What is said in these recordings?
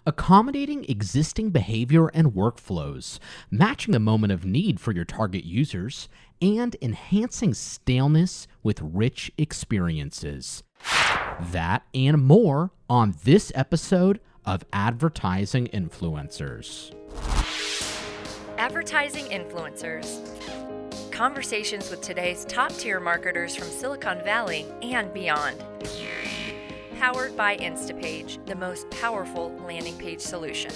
Accommodating existing behavior and workflows, matching the moment of need for your target users, and enhancing staleness with rich experiences. That and more on this episode of Advertising Influencers. Advertising Influencers. Conversations with today's top-tier marketers from Silicon Valley and beyond. Powered by Instapage, the most powerful landing page solution.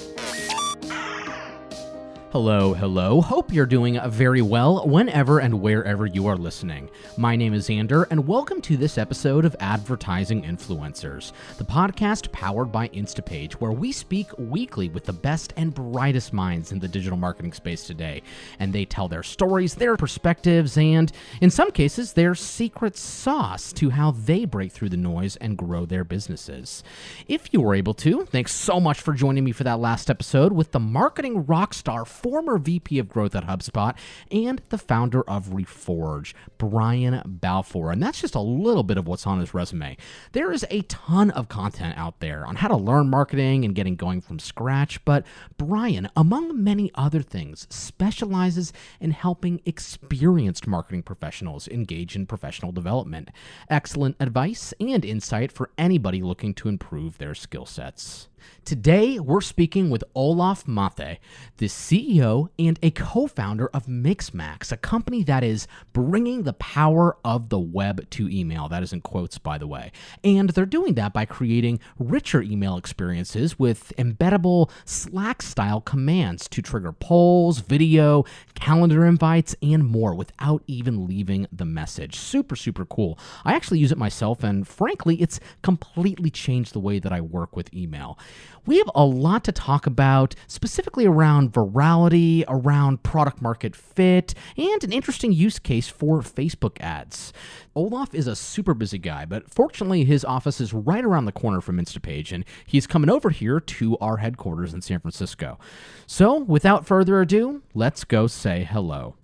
Hello. Hope you're doing very well whenever and wherever you are listening. My name is Xander, and welcome to this episode of Advertising Influencers, the podcast powered by Instapage, where we speak weekly with the best and brightest minds in the digital marketing space today. And they tell their stories, their perspectives, and in some cases, their secret sauce to how they break through the noise and grow their businesses. If you were able to, thanks so much for joining me for that last episode with the marketing rockstar, former VP of Growth at HubSpot, and the founder of Reforge, Brian Balfour. And that's just a little bit of what's on his resume. There is a ton of content out there on how to learn marketing and getting going from scratch, but Brian, among many other things, specializes in helping experienced marketing professionals engage in professional development. Excellent advice and insight for anybody looking to improve their skill sets. Today, we're speaking with Olaf Mathé, the CEO and a co-founder of Mixmax, a company that is bringing the power of the web to email. That is in quotes, by the way. And they're doing that by creating richer email experiences with embeddable Slack-style commands to trigger polls, video, calendar invites, and more without even leaving the message. Super, super cool. I actually use it myself, and frankly, it's completely changed the way that I work with email. We have a lot to talk about, specifically around virality, around product market fit, and an interesting use case for Facebook ads. Olaf is a super busy guy, but fortunately his office is right around the corner from Instapage, and he's coming over here to our headquarters in San Francisco. So without further ado, let's go say hello.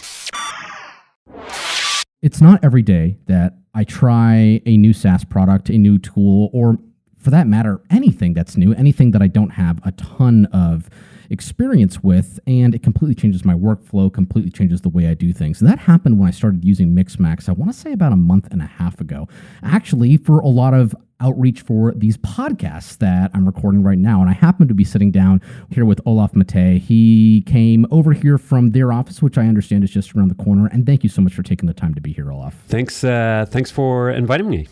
It's not every day that I try a new SaaS product, a new tool, or for that matter, anything that's new, anything that I don't have a ton of experience with, and it completely changes my workflow, completely changes the way I do things. And that happened when I started using Mixmax, I want to say about a month and a half ago, actually for a lot of outreach for these podcasts that I'm recording right now. And I happen to be sitting down here with Olaf Mathé. He came over here from their office, which I understand is just around the corner. And thank you so much for taking the time to be here, Olaf. Thanks for inviting me.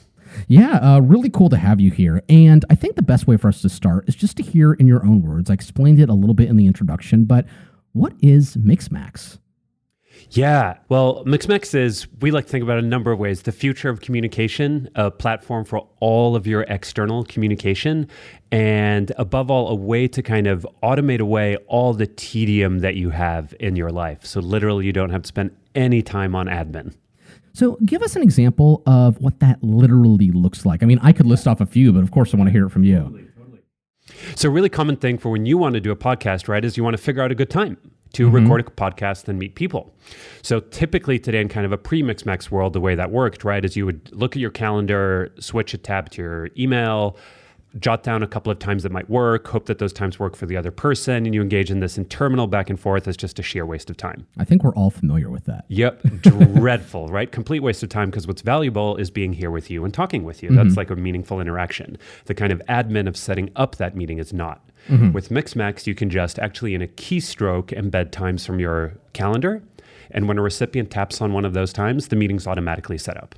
Yeah, really cool to have you here. And I think the best way for us to start is just to hear in your own words. I explained it a little bit in the introduction, but what is Mixmax? Yeah, well, Mixmax is, we like to think about a number of ways. The future of communication, a platform for all of your external communication, and above all, a way to kind of automate away all the tedium that you have in your life. So literally, you don't have to spend any time on admin. So give us an example of what that literally looks like. I mean, I could list off a few, but of course I want to hear it from you. Totally. So a really common thing for when you want to do a podcast, right, is you want to figure out a good time to record a podcast and meet people. So typically today in kind of a pre-Mixmax world, the way that worked, right, is you would look at your calendar, switch a tab to your email, jot down a couple of times that might work, hope that those times work for the other person, and you engage in this interminable back and forth as just a sheer waste of time. I think we're all familiar with that. Yep. Dreadful, right? Complete waste of time, because what's valuable is being here with you and talking with you. That's like a meaningful interaction. The kind of admin of setting up that meeting is not. With Mixmax, you can just actually in a keystroke embed times from your calendar. And when a recipient taps on one of those times, the meeting's automatically set up.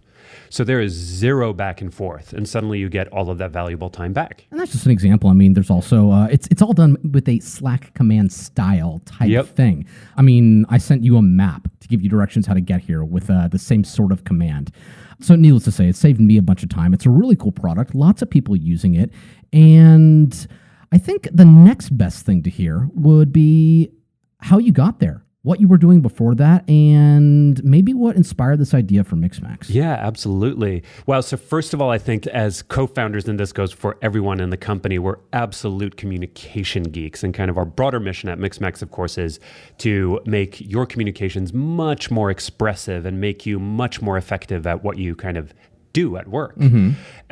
So there is zero back and forth, and suddenly you get all of that valuable time back. And that's just an example. I mean, there's also, it's all done with a Slack command style type thing. I mean, I sent you a map to give you directions how to get here with the same sort of command. So needless to say, it saved me a bunch of time. It's a really cool product, lots of people using it. And I think the next best thing to hear would be how you got there, what you were doing before that, and maybe what inspired this idea for Mixmax. Yeah, absolutely. Well, so first of all, I think as co-founders, and this goes for everyone in the company, we're absolute communication geeks. And kind of our broader mission at Mixmax, of course, is to make your communications much more expressive and make you much more effective at what you kind of do at work.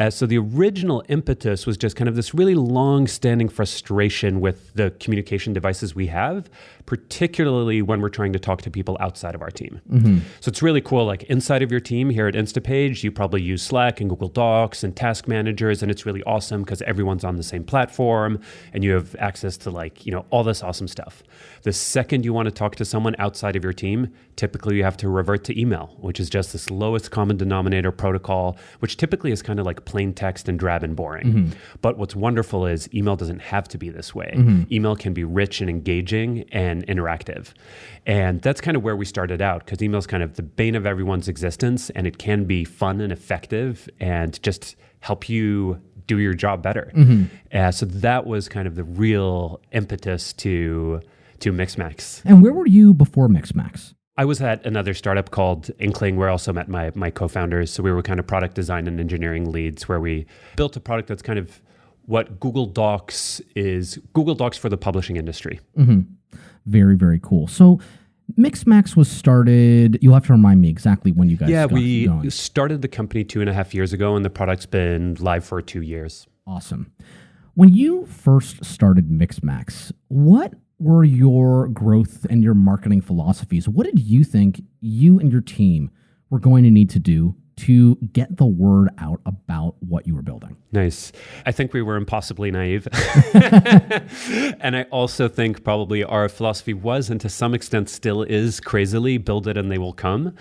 So the original impetus was just kind of this really long-standing frustration with the communication devices we have, particularly when we're trying to talk to people outside of our team. So it's really cool, like inside of your team here at Instapage, you probably use Slack and Google Docs and task managers, and it's really awesome because everyone's on the same platform and you have access to like, all this awesome stuff. The second you want to talk to someone outside of your team, typically you have to revert to email, which is just this lowest common denominator protocol, which typically is kind of like plain text and drab and boring. But what's wonderful is email doesn't have to be this way. Email can be rich and engaging and interactive. And that's kind of where we started out, because email is kind of the bane of everyone's existence, and it can be fun and effective and just help you do your job better. So that was kind of the real impetus to Mixmax. And where were you before Mixmax? I was at another startup called Inkling, where I also met my co-founders. So we were kind of product design and engineering leads, where we built a product that's kind of what Google Docs is, Google Docs for the publishing industry. Very, very cool. So Mixmax was started, you'll have to remind me exactly when you guys got going. We started the company 2.5 years ago, and the product's been live for 2 years. Awesome. When you first started Mixmax, what were your growth and your marketing philosophies? What did you think you and your team were going to need to do to get the word out about what you were building? Nice. I think we were impossibly naive. And I also think probably our philosophy was, and to some extent still is, crazily build it and they will come,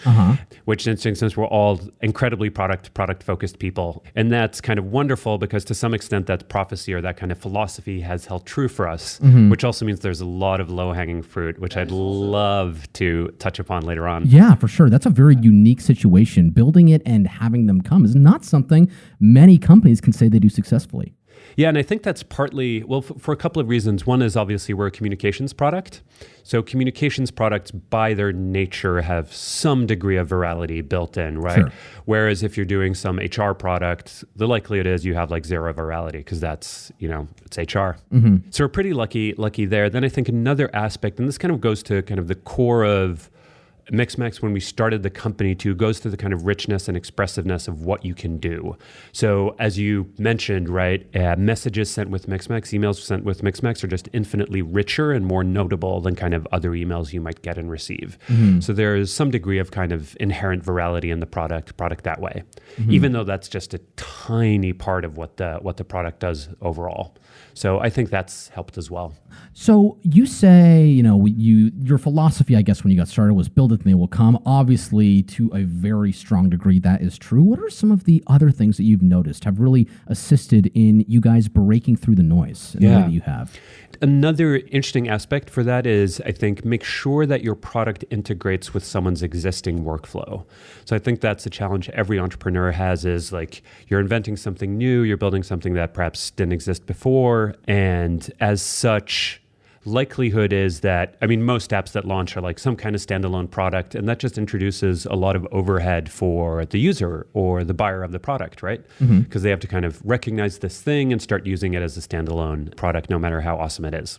which in interesting sense, we're all incredibly product-focused people. And that's kind of wonderful because to some extent that prophecy or that kind of philosophy has held true for us, which also means there's a lot of low-hanging fruit, which I'd love to touch upon later on. Yeah, for sure. That's a very unique situation. Building it and having them come is not something many companies can say they do successfully. Yeah, and I think that's partly, well, for a couple of reasons. One is obviously we're a communications product. So communications products by their nature have some degree of virality built in, right? Sure. Whereas if you're doing some HR product, the likelihood is you have like zero virality because that's, it's HR. So we're pretty lucky there. Then I think another aspect, and this kind of goes to kind of the core of Mixmax when we started the company too, goes to the kind of richness and expressiveness of what you can do. So as you mentioned, right, messages sent with Mixmax, emails sent with Mixmax are just infinitely richer and more notable than kind of other emails you might get and receive. So there is some degree of kind of inherent virality in the product that way, even though that's just a tiny part of what the product does overall. So I think that's helped as well. So you say, your philosophy, I guess, when you got started was build it and they will come. Obviously, to a very strong degree, that is true. What are some of the other things that you've noticed have really assisted in you guys breaking through the noise in the way that you have? Another interesting aspect for that is, I think, make sure that your product integrates with someone's existing workflow. So I think that's a challenge every entrepreneur has, is like you're inventing something new, you're building something that perhaps didn't exist before, and as such, likelihood is that, most apps that launch are like some kind of standalone product, and that just introduces a lot of overhead for the user or the buyer of the product, right? Because they have to kind of recognize this thing and start using it as a standalone product, no matter how awesome it is.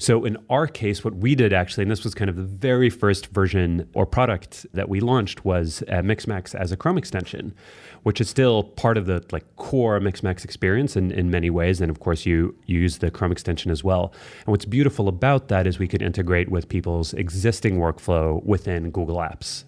So in our case, what we did actually, and this was kind of the very first version or product that we launched, was Mixmax as a Chrome extension, which is still part of the core Mixmax experience in many ways. And of course, you use the Chrome extension as well. And what's beautiful about that is we could integrate with people's existing workflow within Google Apps.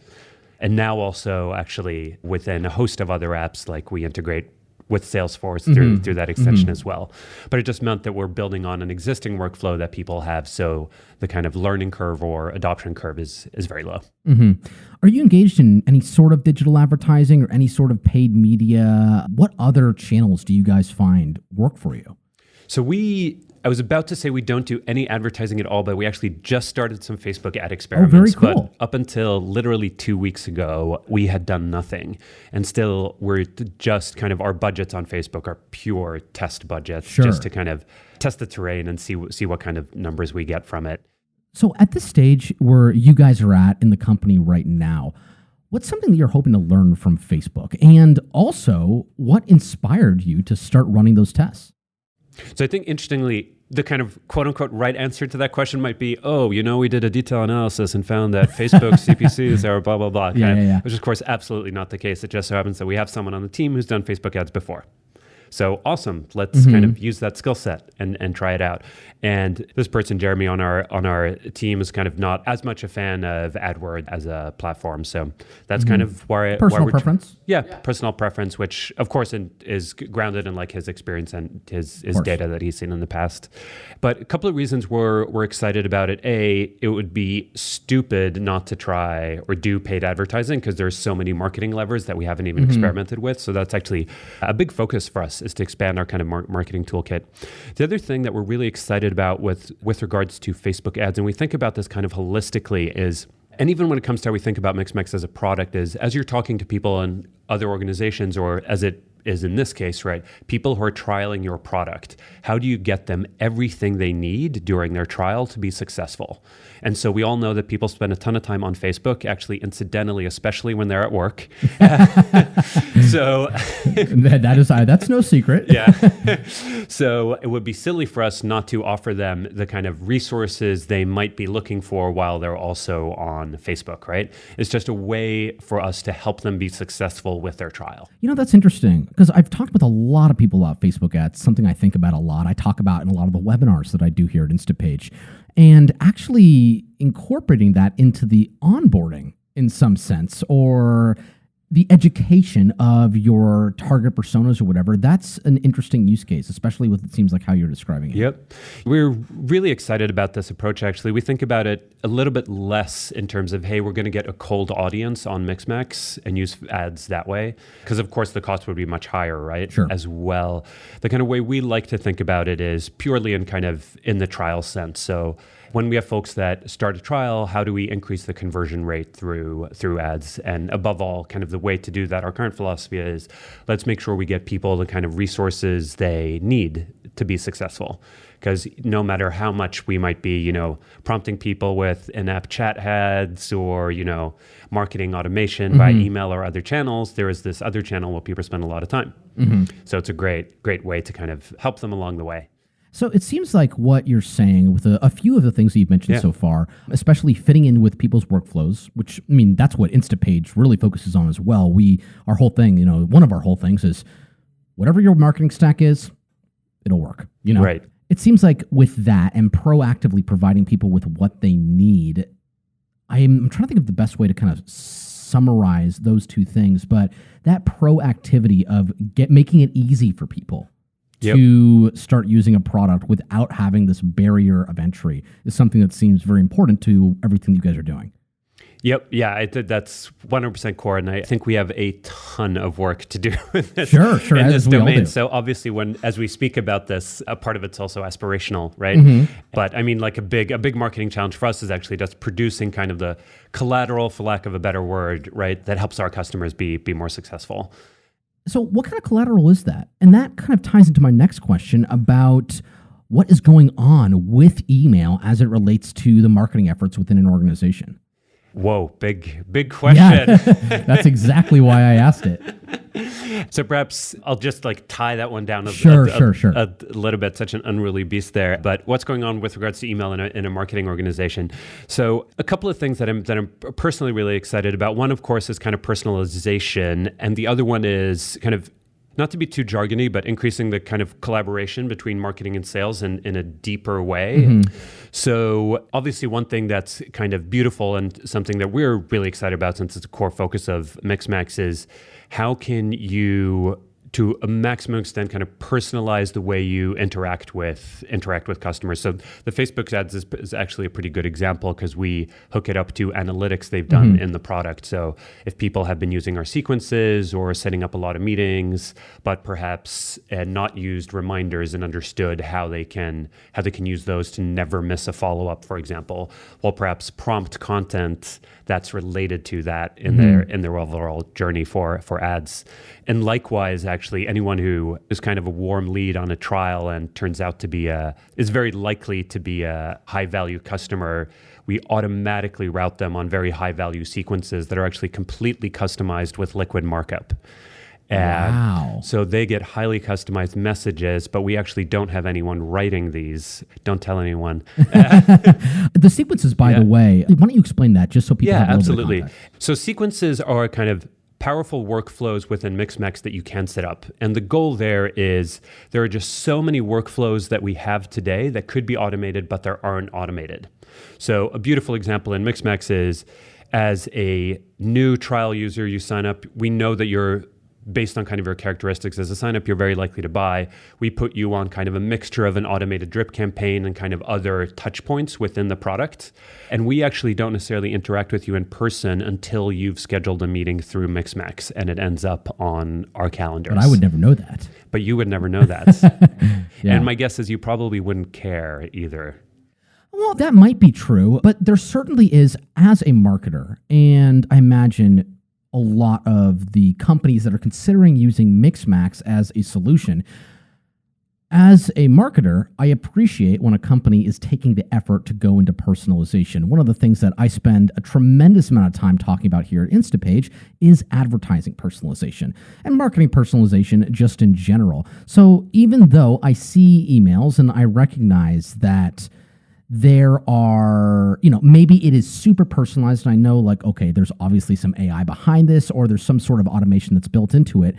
And now also actually within a host of other apps, like we integrate with Salesforce through that extension as well. But it just meant that we're building on an existing workflow that people have, so the kind of learning curve or adoption curve is very low. Are you engaged in any sort of digital advertising or any sort of paid media? What other channels do you guys find work for you? So I was about to say we don't do any advertising at all, but we actually just started some Facebook ad experiments. Oh, very cool. But up until literally 2 weeks ago, we had done nothing. And still, we're just kind of, our budgets on Facebook are pure test budgets, just to kind of test the terrain and see what kind of numbers we get from it. So at this stage where you guys are at in the company right now, what's something that you're hoping to learn from Facebook? And also, what inspired you to start running those tests? So I think interestingly, the kind of quote unquote right answer to that question might be, we did a detailed analysis and found that Facebook CPCs are blah, blah, blah. Which is, of course, absolutely not the case. It just so happens that we have someone on the team who's done Facebook ads before. So awesome. Let's kind of use that skill set and try it out. And this person, Jeremy, on our team is kind of not as much a fan of AdWords as a platform. So that's kind of why personal preference. Personal preference, which of course is grounded in like his experience and his data that he's seen in the past. But a couple of reasons we're excited about it. It would be stupid not to try or do paid advertising because there's so many marketing levers that we haven't even experimented with. So that's actually a big focus for us, is to expand our kind of marketing toolkit. The other thing that we're really excited about with regards to Facebook ads, and we think about this kind of holistically, is, and even when it comes to how we think about Mixmax as a product, is as you're talking to people in other organizations, or as it is in this case, right, people who are trialing your product, how do you get them everything they need during their trial to be successful? And so we all know that people spend a ton of time on Facebook, actually, incidentally, especially when they're at work. So that's no secret. Yeah. So it would be silly for us not to offer them the kind of resources they might be looking for while they're also on Facebook, right? It's just a way for us to help them be successful with their trial. That's interesting, because I've talked with a lot of people about Facebook ads, something I think about a lot. I talk about in a lot of the webinars that I do here at Instapage. And actually incorporating that into the onboarding in some sense, or the education of your target personas or whatever, that's an interesting use case, especially with, it seems like, how you're describing it. Yep. We're really excited about this approach, actually. We think about it a little bit less in terms of, hey, we're going to get a cold audience on Mixmax and use ads that way. Because, of course, the cost would be much higher, right? Sure. As well. The kind of way we like to think about it is purely in the trial sense. So when we have folks that start a trial, how do we increase the conversion rate through ads? And above all, kind of the way to do that, our current philosophy is, let's make sure we get people the kind of resources they need to be successful. Because no matter how much we might be, prompting people with in-app chat ads or, marketing automation by email or other channels, there is this other channel where people spend a lot of time. So it's a great way to kind of help them along the way. So it seems like what you're saying with a few of the things that you've mentioned so far, especially fitting in with people's workflows, which, I mean, that's what Instapage really focuses on as well. Our whole thing, one of our whole things is whatever your marketing stack is, it'll work, Right. It seems like with that and proactively providing people with what they need, I'm trying to think of the best way to kind of summarize those two things, but that proactivity of making it easy for people to start using a product without having this barrier of entry is something that seems very important to everything you guys are doing. Yep. Yeah, that's 100% core. And I think we have a ton of work to do with this, sure, in this domain. So obviously as we speak about this, a part of it's also aspirational, right? But I mean, like a big marketing challenge for us is actually just producing kind of the collateral, for lack of a better word, right? That helps our customers be more successful. So what kind of collateral is that? And that kind of ties into my next question about what is going on with email as it relates to the marketing efforts within an organization. Whoa, big question. Yeah, that's exactly why I asked it. So perhaps I'll just tie that one down Sure. a little bit, such an unruly beast there. But what's going on with regards to email in a marketing organization? So a couple of things that I'm personally really excited about. One, of course, is kind of personalization. And the other one is kind of, not to be too jargony, but increasing the kind of collaboration between marketing and sales in a deeper way. So obviously one thing that's kind of beautiful and something that we're really excited about, since it's a core focus of Mixmax, is how can you, to a maximum extent, kind of personalize the way you interact with customers. So the Facebook ads is actually a pretty good example, because we hook it up to analytics they've done in the product. So if people have been using our sequences or setting up a lot of meetings, but perhaps not used reminders and understood how they can use those to never miss a follow-up, for example, well, perhaps prompt content that's related to that in their overall journey for ads. And likewise, actually, anyone who is kind of a warm lead on a trial and turns out to be is very likely to be a high-value customer, we automatically route them on very high-value sequences that are actually completely customized with liquid markup. Wow. So they get highly customized messages, but we actually don't have anyone writing these. Don't tell anyone. The sequences, by the way, why don't you explain that just so people have a little bit of context? So sequences are kind of powerful workflows within Mixmax that you can set up. And the goal there is there are just so many workflows that we have today that could be automated, but there aren't automated. So a beautiful example in Mixmax is as a new trial user, you sign up, we know that you're based on kind of your characteristics as a sign-up, you're very likely to buy. We put you on kind of a mixture of an automated drip campaign and kind of other touch points within the product. And we actually don't necessarily interact with you in person until you've scheduled a meeting through Mixmax and it ends up on our calendars. But I would never know that. But you would never know that. Yeah. And my guess is you probably wouldn't care either. Well, that might be true, but there certainly is, as a marketer, and I imagine a lot of the companies that are considering using Mixmax as a solution. As a marketer, I appreciate when a company is taking the effort to go into personalization. One of the things that I spend a tremendous amount of time talking about here at Instapage is advertising personalization and marketing personalization just in general. So even though I see emails and I recognize that there are, maybe it is super personalized and I know like, okay, there's obviously some AI behind this or there's some sort of automation that's built into it.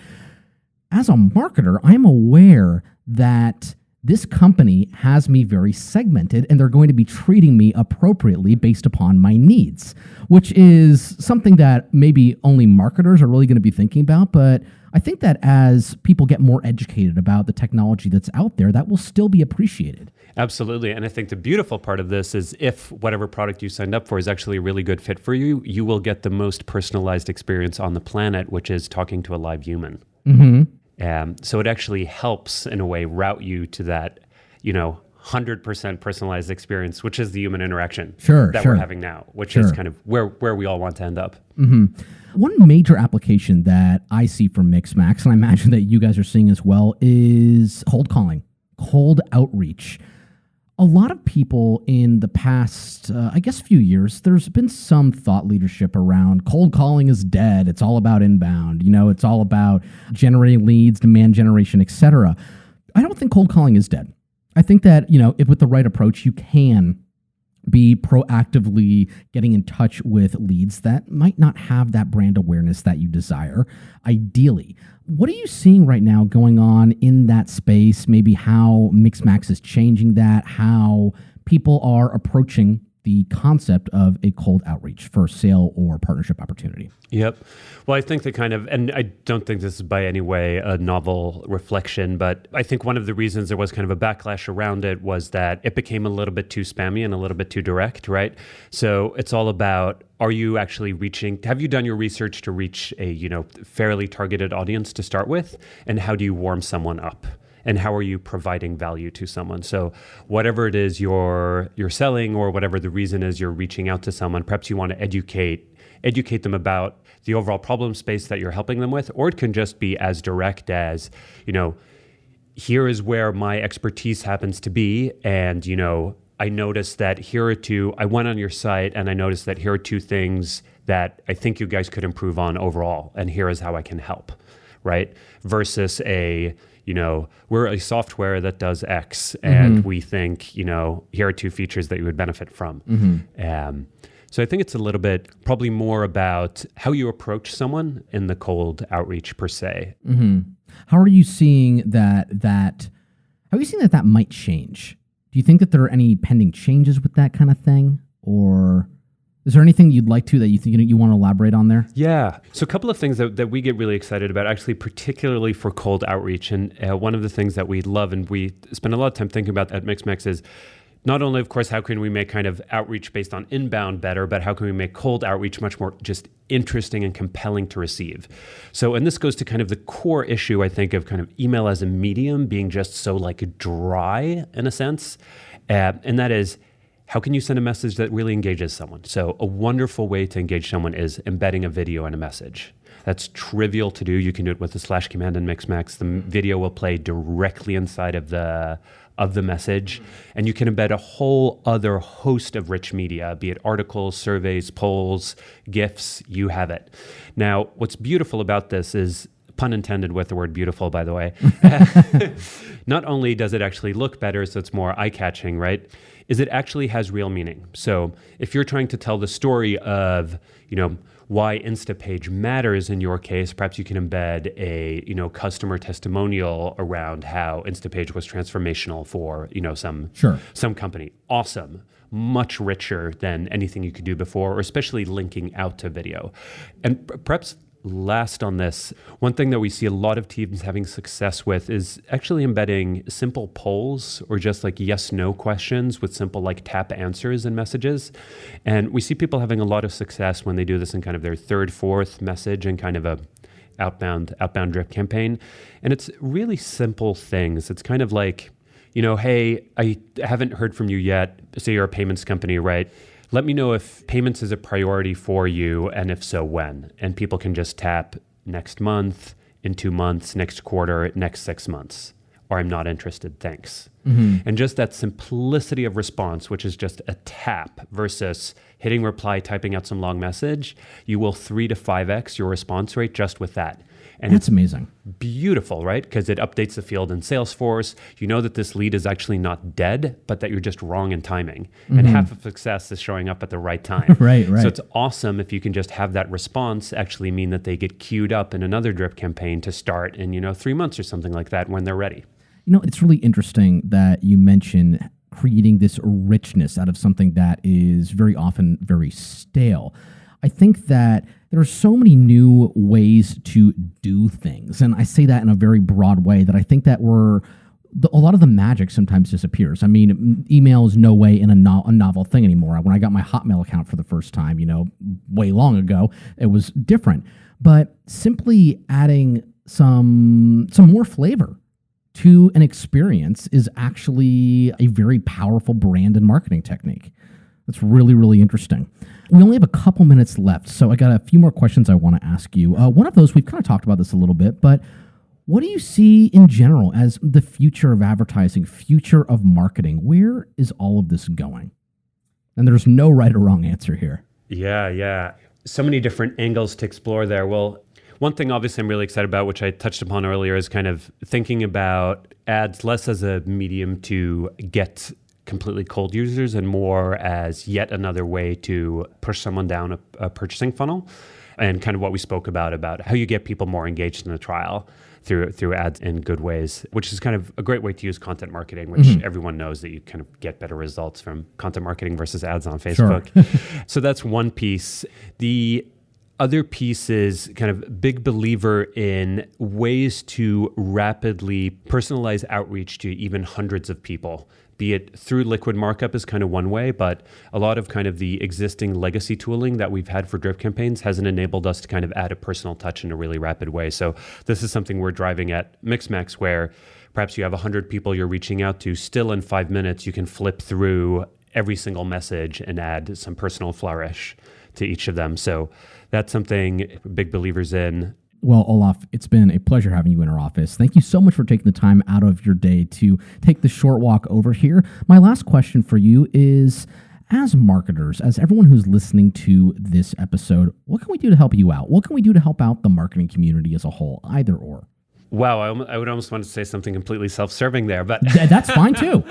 As a marketer, I'm aware that this company has me very segmented and they're going to be treating me appropriately based upon my needs, which is something that maybe only marketers are really going to be thinking about. But I think that as people get more educated about the technology that's out there, that will still be appreciated. Absolutely. And I think the beautiful part of this is if whatever product you signed up for is actually a really good fit for you, you will get the most personalized experience on the planet, which is talking to a live human. Mm-hmm. So it actually helps in a way route you to that, 100% personalized experience, which is the human interaction that we're having now, which is kind of where we all want to end up. Mm-hmm. One major application that I see from Mixmax, and I imagine that you guys are seeing as well, is cold calling, cold outreach. A lot of people in the past, few years, there's been some thought leadership around cold calling is dead. It's all about inbound. It's all about generating leads, demand generation, etc. I don't think cold calling is dead. I think that, if with the right approach, you can be proactively getting in touch with leads that might not have that brand awareness that you desire, ideally. What are you seeing right now going on in that space? Maybe how Mixmax is changing that, how people are approaching the concept of a cold outreach for sale or partnership opportunity? Yep. Well, I think and I don't think this is by any way a novel reflection, but I think one of the reasons there was kind of a backlash around it was that it became a little bit too spammy and a little bit too direct, right? So it's all about, are you actually have you done your research to reach a, fairly targeted audience to start with? And how do you warm someone up? And how are you providing value to someone? So whatever it is you're selling or whatever the reason is you're reaching out to someone, perhaps you want to educate them about the overall problem space that you're helping them with, or it can just be as direct as, here is where my expertise happens to be. And, I noticed that I went on your site and I noticed that here are two things that I think you guys could improve on overall. And here is how I can help, right? Versus we're a software that does X and we think, here are two features that you would benefit from. Mm-hmm. So I think it's a little bit probably more about how you approach someone in the cold outreach per se. Mm-hmm. How are you seeing that might change? Do you think that there are any pending changes with that kind of thing? Or is there anything you'd like that you think you want to elaborate on there? Yeah. So a couple of things that we get really excited about, actually, particularly for cold outreach. And one of the things that we love and we spend a lot of time thinking about at Mixmax is not only, of course, how can we make kind of outreach based on inbound better, but how can we make cold outreach much more just interesting and compelling to receive? So, and this goes to kind of the core issue, I think, of kind of email as a medium being just so like dry in a sense. And that is, how can you send a message that really engages someone? So a wonderful way to engage someone is embedding a video in a message. That's trivial to do. You can do it with the / command in Mixmax. The video will play directly inside of the message, and you can embed a whole other host of rich media, be it articles, surveys, polls, GIFs, you have it. Now, what's beautiful about this is pun intended with the word beautiful, by the way. Not only does it actually look better, so it's more eye-catching, right? Is it actually has real meaning. So if you're trying to tell the story of, why Instapage matters in your case, perhaps you can embed a, customer testimonial around how Instapage was transformational for, some company. Awesome. Much richer than anything you could do before, or especially linking out to video. And perhaps last on this, one thing that we see a lot of teams having success with is actually embedding simple polls or just like yes/no questions with simple like tap answers in messages. And we see people having a lot of success when they do this in kind of their third, fourth message and kind of a outbound drip campaign. And it's really simple things. It's kind of like, hey, I haven't heard from you yet. Say you're a payments company, right? Let me know if payments is a priority for you, and if so, when. And people can just tap next month, in 2 months, next quarter, next 6 months, or I'm not interested, thanks. And just that simplicity of response, which is just a tap versus hitting reply, typing out some long message, you will 3 to 5x your response rate just with that. And that's amazing. Beautiful, right? Because it updates the field in Salesforce. You know that this lead is actually not dead, but that you're just wrong in timing. And half of success is showing up at the right time. Right. So it's awesome if you can just have that response actually mean that they get queued up in another drip campaign to start in, 3 months or something like that when they're ready. It's really interesting that you mention creating this richness out of something that is very often very stale. I think that there are so many new ways to do things. And I say that in a very broad way that I think that a lot of the magic sometimes disappears. I mean, email is no way in a novel thing anymore. When I got my Hotmail account for the first time, way long ago, it was different. But simply adding some more flavor to an experience is actually a very powerful brand and marketing technique. That's really, really interesting. We only have a couple minutes left, so I got a few more questions I want to ask you. One of those, we've kind of talked about this a little bit, but what do you see in general as the future of advertising, future of marketing? Where is all of this going? And there's no right or wrong answer here. Yeah. So many different angles to explore there. Well, one thing obviously I'm really excited about, which I touched upon earlier, is kind of thinking about ads less as a medium to get completely cold users and more as yet another way to push someone down a purchasing funnel, and kind of what we spoke about how you get people more engaged in the trial through ads in good ways, which is kind of a great way to use content marketing, which everyone knows that you kind of get better results from content marketing versus ads on Facebook. Sure. So that's one piece. The other piece is kind of big believer in ways to rapidly personalize outreach to even hundreds of people. Be it through liquid markup is kind of one way, but a lot of kind of the existing legacy tooling that we've had for drip campaigns hasn't enabled us to kind of add a personal touch in a really rapid way. So this is something we're driving at Mixmax, where perhaps you have 100 people you're reaching out to. Still in 5 minutes, you can flip through every single message and add some personal flourish to each of them. So that's something big believers in. Well, Olaf, it's been a pleasure having you in our office. Thank you so much for taking the time out of your day to take the short walk over here. My last question for you is, as marketers, as everyone who's listening to this episode, what can we do to help you out? What can we do to help out the marketing community as a whole, either or? Wow, I would almost want to say something completely self-serving there, but that's fine too.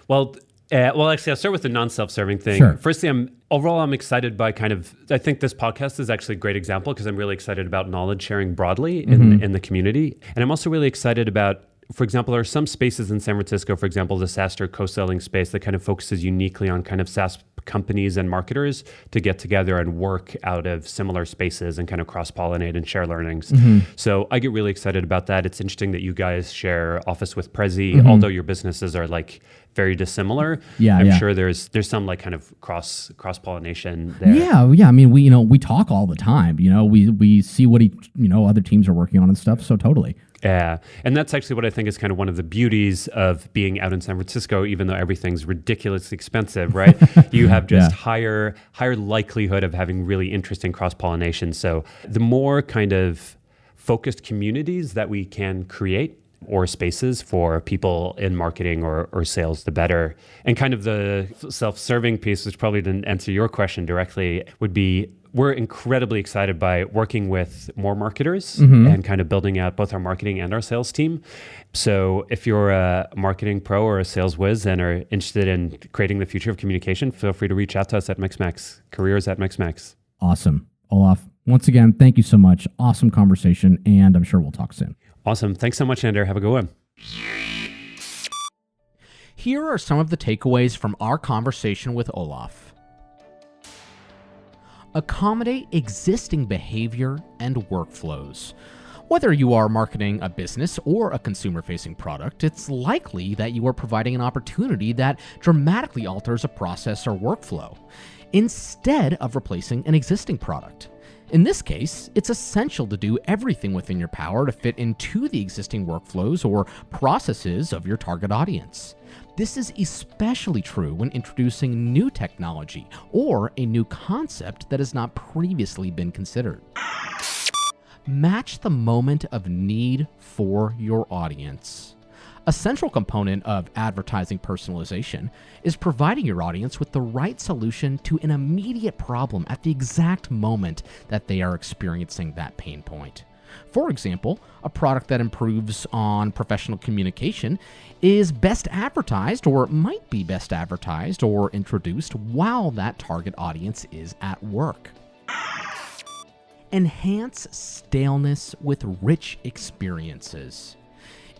Well, actually, I'll start with the non-self-serving thing. Sure. Firstly, I'm excited by I think this podcast is actually a great example because I'm really excited about knowledge sharing broadly in the community. And I'm also really excited about, for example, there are some spaces in San Francisco, for example, the SaaStr co-selling space that kind of focuses uniquely on kind of SaaS companies and marketers to get together and work out of similar spaces and kind of cross-pollinate and share learnings. So I get really excited about that. It's interesting that you guys share office with Prezi, although your businesses are like very dissimilar. I'm sure there's some like kind of cross-pollination there. Yeah. I mean, we talk all the time. We see what other teams are working on and stuff. So totally. Yeah. And that's actually what I think is kind of one of the beauties of being out in San Francisco, even though everything's ridiculously expensive, right? You have just higher likelihood of having really interesting cross-pollination. So the more kind of focused communities that we can create, or spaces for people in marketing or sales, the better. And kind of the self-serving piece, which probably didn't answer your question directly, would be we're incredibly excited by working with more marketers and kind of building out both our marketing and our sales team. So if you're a marketing pro or a sales whiz and are interested in creating the future of communication, feel free to reach out to us at Mixmax, careers@Mixmax. Awesome. Olaf, once again, thank you so much. Awesome conversation, and I'm sure we'll talk soon. Awesome. Thanks so much, Ander. Have a good one. Here are some of the takeaways from our conversation with Olaf. Accommodate existing behavior and workflows. Whether you are marketing a business or a consumer-facing product, it's likely that you are providing an opportunity that dramatically alters a process or workflow, instead of replacing an existing product. In this case, it's essential to do everything within your power to fit into the existing workflows or processes of your target audience. This is especially true when introducing new technology or a new concept that has not previously been considered. Match the moment of need for your audience. A central component of advertising personalization is providing your audience with the right solution to an immediate problem at the exact moment that they are experiencing that pain point. For example, a product that improves on professional communication is best advertised, or might be best advertised or introduced while that target audience is at work. Enhance staleness with rich experiences.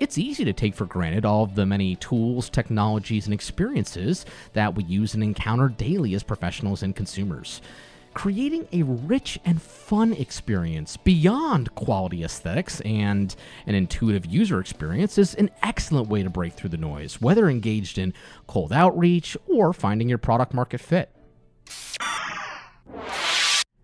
It's easy to take for granted all of the many tools, technologies, and experiences that we use and encounter daily as professionals and consumers. Creating a rich and fun experience beyond quality aesthetics and an intuitive user experience is an excellent way to break through the noise, whether engaged in cold outreach or finding your product market fit.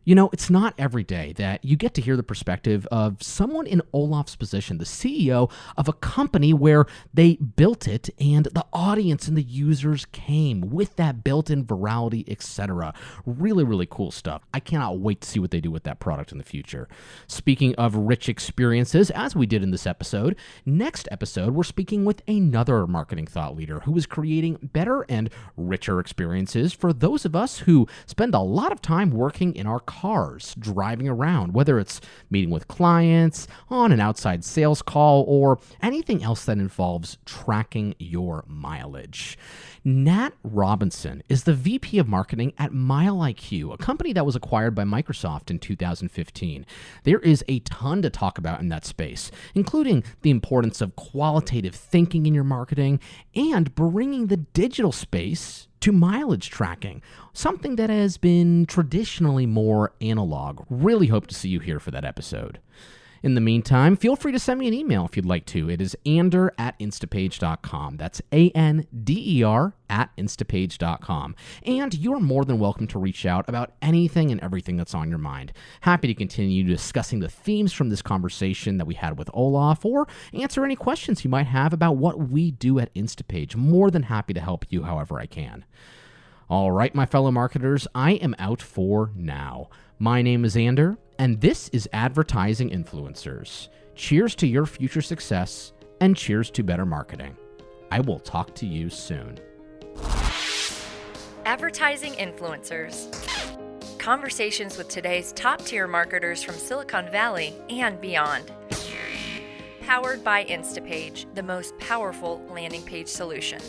You know, it's not every day that you get to hear the perspective of someone in Olaf's position, the CEO of a company where they built it and the audience and the users came with that built-in virality, etc. Really, really cool stuff. I cannot wait to see what they do with that product in the future. Speaking of rich experiences, as we did in this episode, next episode, we're speaking with another marketing thought leader who is creating better and richer experiences for those of us who spend a lot of time working in our cars, driving around, whether it's meeting with clients, on an outside sales call, or anything else that involves tracking your mileage. Nat Robinson is the VP of Marketing at MileIQ, a company that was acquired by Microsoft in 2015. There is a ton to talk about in that space, including the importance of qualitative thinking in your marketing and bringing the digital space to mileage tracking, something that has been traditionally more analog. Really hope to see you here for that episode. In the meantime, feel free to send me an email if you'd like to. It is ander@instapage.com. That's ANDER @instapage.com. And you're more than welcome to reach out about anything and everything that's on your mind. Happy to continue discussing the themes from this conversation that we had with Olaf, or answer any questions you might have about what we do at Instapage. More than happy to help you however I can. All right, my fellow marketers, I am out for now. My name is Ander, and this is Advertising Influencers. Cheers to your future success, and cheers to better marketing. I will talk to you soon. Advertising Influencers. Conversations with today's top-tier marketers from Silicon Valley and beyond. Powered by Instapage, the most powerful landing page solution.